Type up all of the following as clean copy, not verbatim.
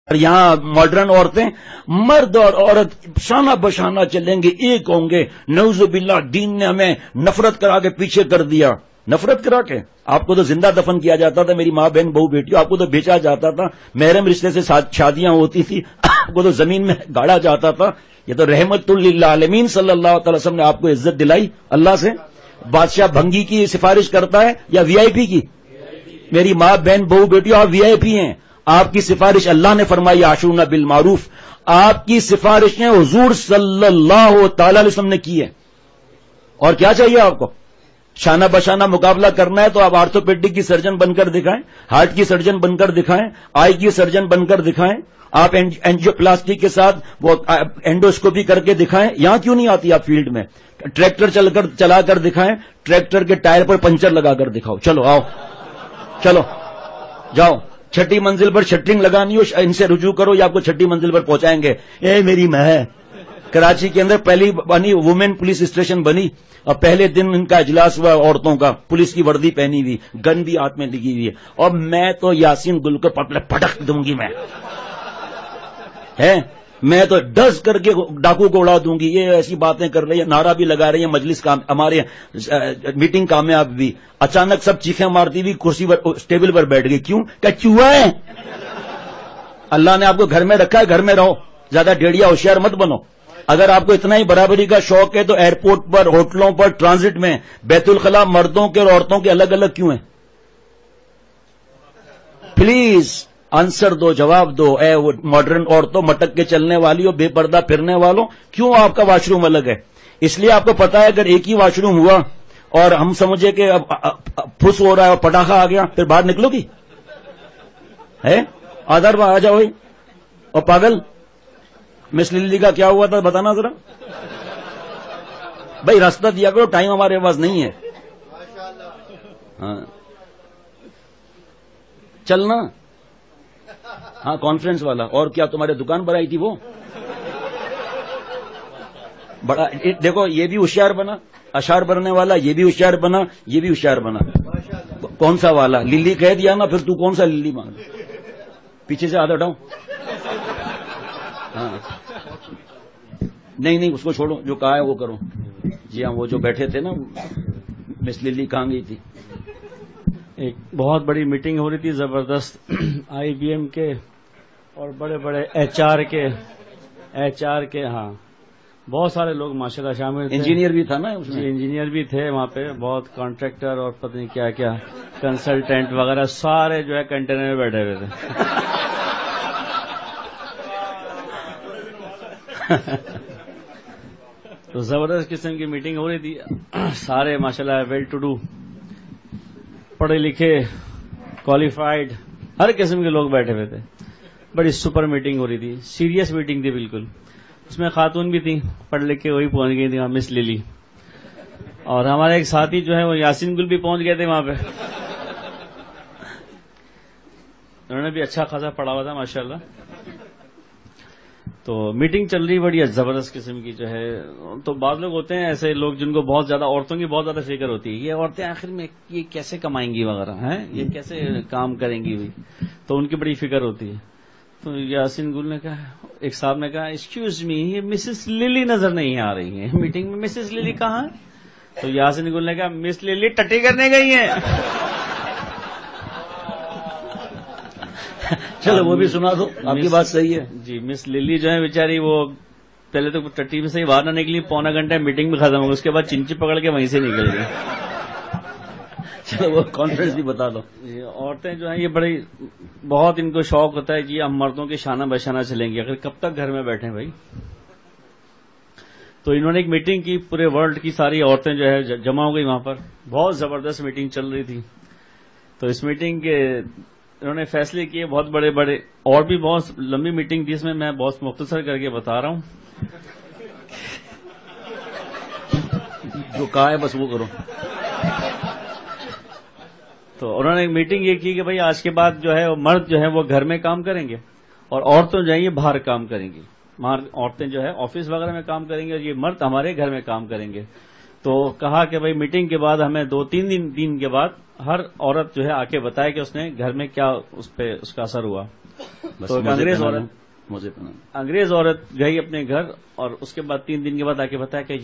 اور یہاں ماڈرن عورتیں مرد اور عورت شانہ بشانہ چلیں گے، ایک ہوں گے. نعوذ باللہ دین نے ہمیں نفرت کرا کے پیچھے کر دیا. نفرت کرا کے آپ کو تو زندہ دفن کیا جاتا تھا، میری ماں بہن بہو بیٹیوں، آپ کو تو بیچا جاتا تھا، محرم رشتے سے شادیاں ہوتی تھی، آپ کو تو زمین میں گاڑا جاتا تھا. یہ تو رحمت للعالمین صلی اللہ تعالی وسلم نے آپ کو عزت دلائی اللہ سے. بادشاہ بھنگی کی سفارش کرتا ہے یا وی آئی پی کی؟ میری ماں بہن بہو بیٹیوں، آپ وی آئی پی ہیں. آپ کی سفارش اللہ نے فرمائی عاشرون بالمعروف. آپ کی سفارشیں حضور صلی اللہ تعالی علیہ وسلم نے کی ہے. اور کیا چاہیے آپ کو؟ شانہ بشانہ مقابلہ کرنا ہے تو آپ آرتھوپیڈک کی سرجن بن کر دکھائیں، ہارٹ کی سرجن بن کر دکھائیں، آئی کی سرجن بن کر دکھائیں. آپ اینجیو پلاسٹی کے ساتھ وہ اینڈوسکوپی کر کے دکھائیں. یہاں کیوں نہیں آتی آپ فیلڈ میں؟ ٹریکٹر چلا کر دکھائیں، ٹریکٹر کے ٹائر پر پنچر لگا کر دکھاؤ. چلو آؤ، چلو جاؤ. چھٹی منزل پر شٹرنگ لگانی ہو ان سے رجوع کرو یا آپ کو چھٹی منزل پر پہنچائیں گے. اے میری ماں ہے. کراچی کے اندر پہلی بنی وومن پولیس اسٹیشن بنی اور پہلے دن ان کا اجلاس ہوا عورتوں کا، پولیس کی وردی پہنی ہوئی، گن بھی ہاتھ میں لگی ہوئی ہے. اور میں تو یاسین گل کو پٹک دوں گی. میں تو ڈز کر کے ڈاکو کو اڑا دوں گی. یہ ایسی باتیں کر رہی ہے، نعرہ بھی لگا رہی ہے، مجلس ہمارے میٹنگ کامیاب بھی. اچانک سب چیخیں مارتی ہوئی کرسی پر ٹیبل پر بیٹھ گئی. کیوں؟ کہ چوہا ہے. اللہ نے آپ کو گھر میں رکھا ہے، گھر میں رہو، زیادہ ڈیڑیا ہوشیار مت بنو. اگر آپ کو اتنا ہی برابری کا شوق ہے تو ایئرپورٹ پر، ہوٹلوں پر، ٹرانزٹ میں بیت الخلاء مردوں کے اور عورتوں کے الگ الگ کیوں ہیں؟ پلیز آنسر دو، جواب دو. اے وہ ماڈرن عورتوں، مٹک کے چلنے والی ہو، بے پردہ پھرنے والوں، کیوں آپ کا واش روم الگ ہے؟ اس لیے آپ کو پتا ہے اگر ایک ہی واش روم ہوا اور ہم سمجھے کہ اب پھس ہو رہا ہے اور پٹاخہ آ گیا، پھر باہر نکلو گی؟ ہے آدھار آ جاؤ. اور پاگل مس للی کا کیا ہوا تھا بتانا ذرا. بھائی راستہ دیا کرو، ٹائم ہمارے پاس نہیں ہے. ہاں چلنا. ہاں کانفرنس والا. اور کیا تمہارے دکان پر آئی تھی وہ؟ بڑا دیکھو یہ بھی ہوشیار بنا، اشعار بننے والا یہ بھی ہوشیار بنا، یہ بھی ہوشیار بنا. کون سا والا؟ للی کہہ دیا نا، پھر تو کون سا للی مانگ؟ پیچھے سے آدھا ہٹاؤ. ہاں نہیں اس کو چھوڑو، جو کہا ہے وہ کرو. جی ہاں، وہ جو بیٹھے تھے نا مس للی کہاں گئی تھی؟ ایک بہت بڑی میٹنگ ہو رہی تھی زبردست، آئی بی ایم کے اور بڑے بڑے ایچ آر کے ہاں بہت سارے لوگ ماشاءاللہ شامل تھے. انجینئر بھی تھا نا اس میں؟ جی انجینئر بھی تھے وہاں پہ، بہت کانٹریکٹر اور پتہ نہیں کیا کیا کنسلٹینٹ وغیرہ سارے جو ہے کنٹینر میں بیٹھے ہوئے تھے. تو زبردست قسم کی میٹنگ ہو رہی تھی. سارے ماشاءاللہ ویل ٹو ڈو، پڑھے لکھے، کوالیفائڈ، ہر قسم کے لوگ بیٹھے ہوئے تھے. بڑی سپر میٹنگ ہو رہی تھی، سیریس میٹنگ تھی بالکل. اس میں خاتون بھی تھیں، پڑھ لکھ کے وہی پہنچ گئی تھی وہاں، مس للی. اور ہمارے ایک ساتھی جو ہے وہ یاسین گل بھی پہنچ گئے تھے وہاں پہ. انہوں نے بھی اچھا خاصا پڑھا ہوا تھا ماشاءاللہ. تو میٹنگ چل رہی بڑی زبردست قسم کی جو ہے. تو بعض لوگ ہوتے ہیں ایسے لوگ جن کو بہت زیادہ عورتوں کی بہت زیادہ فکر ہوتی ہے، یہ عورتیں آخر میں یہ کیسے کمائیں گی وغیرہ ہیں، یہ کیسے کام کریں گی بھی، تو ان کی بڑی فکر ہوتی ہے. تو یاسین گل نے کہا، ایک صاحب نے کہا ایکسکیوز می، یہ مسز للی نظر نہیں آ رہی ہے میٹنگ میں، مسز للی کہاں ہے؟ تو یاسین گل نے کہا مس للی ٹٹی کرنے گئی ہیں. چلو وہ بھی سنا دو، آپ کی بات صحیح ہے. جی مس للی جو ہے بیچاری وہ پہلے تو ٹٹی میں سے ہی باہر نہ نکلی، پونا گھنٹہ میٹنگ میں ختم ہو گئی، اس کے بعد چنچی پکڑ کے وہیں سے نکل گئی. چلو وہ کانفرنس بھی بتا دو. عورتیں جو ہیں یہ بڑی بہت ان کو شوق ہوتا ہے جی ہم مردوں کے شانہ بشانہ چلیں گے. اگر کب تک گھر میں بیٹھیں بھائی؟ تو انہوں نے ایک میٹنگ کی، پورے ورلڈ کی ساری عورتیں جو ہے جمع ہو گئی وہاں پر. بہت زبردست میٹنگ چل رہی تھی. تو اس میٹنگ کے انہوں نے فیصلے کیے بہت بڑے بڑے، اور بھی بہت لمبی میٹنگ تھی، اس میں میں بہت مختصر کر کے بتا رہا ہوں. جو کہا ہے بس وہ کرو. تو انہوں نے ایک میٹنگ یہ کی کہ بھائی آج کے بعد جو ہے وہ مرد جو ہے وہ گھر میں کام کریں گے اور عورتیں جو ہیں یہ باہر کام کریں گی. عورتیں جو ہے آفس وغیرہ میں کام کریں گے اور یہ مرد ہمارے گھر میں کام کریں گے. تو کہا کہ بھائی میٹنگ کے بعد ہمیں 2-3 دن کے بعد ہر عورت جو ہے آ کے بتائے کہ اس نے گھر میں کیا اس پہ اس کا اثر ہوا. بس تو مزے پہ انگریز عورت گئی اپنے گھر، اور اس کے بعد 3 دن کے بعد آ کے بتایا کہ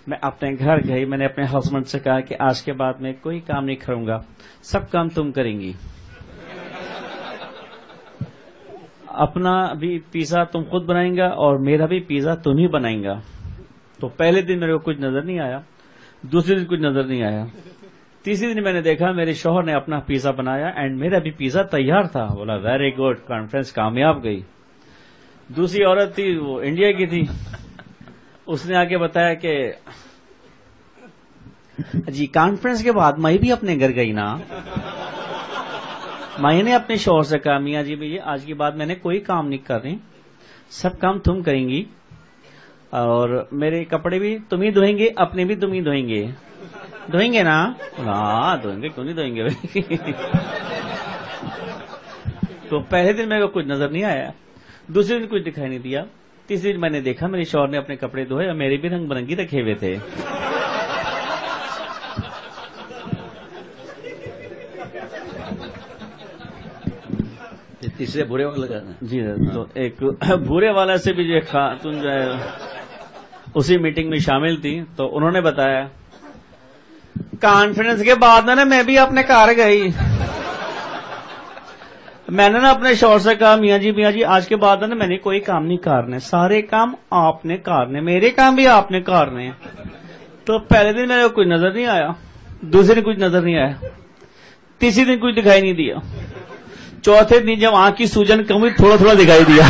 میں اپنے گھر گئی، میں نے اپنے ہسبینڈ سے کہا کہ آج کے بعد میں کوئی کام نہیں کروں گا، سب کام تم کریں گی، اپنا بھی پیزا تم خود بنائیں گا اور میرا بھی پیزا تم ہی بنائیں گا۔ تو پہلے دن میرے کو کچھ نظر نہیں آیا، دوسرے دن کچھ نظر نہیں آیا، تیسرے دن میں نے دیکھا میرے شوہر نے اپنا پیزا بنایا اینڈ میرا بھی پیزا تیار تھا۔ بولا ویری گڈ، کانفرنس کامیاب گئی۔ دوسری عورت تھی، وہ انڈیا کی تھی، اس نے آ کے بتایا کہ جی کانفرنس کے بعد میں بھی اپنے گھر گئی نا، میں نے اپنے شوہر سے کہا میاں جی بھائی آج کے بعد میں نے کوئی کام نہیں کر رہی، سب کام تم کریں گی اور میرے کپڑے بھی تم ہی دھوئیں گے، اپنے بھی تم ہی دھوئیں گے، دھوئیں گے نا؟ ہاں دھوئیں گے، کیوں نہیں دھوئیں گے بھائی؟ تو پہلے دن میرے کو کچھ نظر نہیں آیا، دوسرے دن کچھ دکھائی نہیں دیا، تیسرے دن میں نے دیکھا میرے شوہر نے اپنے کپڑے دھوئے اور میرے بھی رنگ برنگی رکھے ہوئے تھے۔ تیسرے برے والا کا جی تو ایک بھورے والا سے بھی جو خاتون جو ہے اسی میٹنگ میں شامل تھی، تو انہوں نے بتایا کانفرنس کے بعد میں بھی اپنے گھر گئی، میں نے اپنے شوہر سے کہا میاں جی آج کے بعد میں نے کوئی کام نہیں کرنے، سارے کام آپ نے کرنے، میرے کام بھی آپ نے کرنے۔ تو پہلے دن میرے کو کچھ نظر نہیں آیا، دوسرے دن کچھ نظر نہیں آیا، تیسرے دن کچھ دکھائی نہیں دیا، چوتھے دن جب آنکھ کی سوجن کم ہوئی تھوڑا تھوڑا دکھائی دیا۔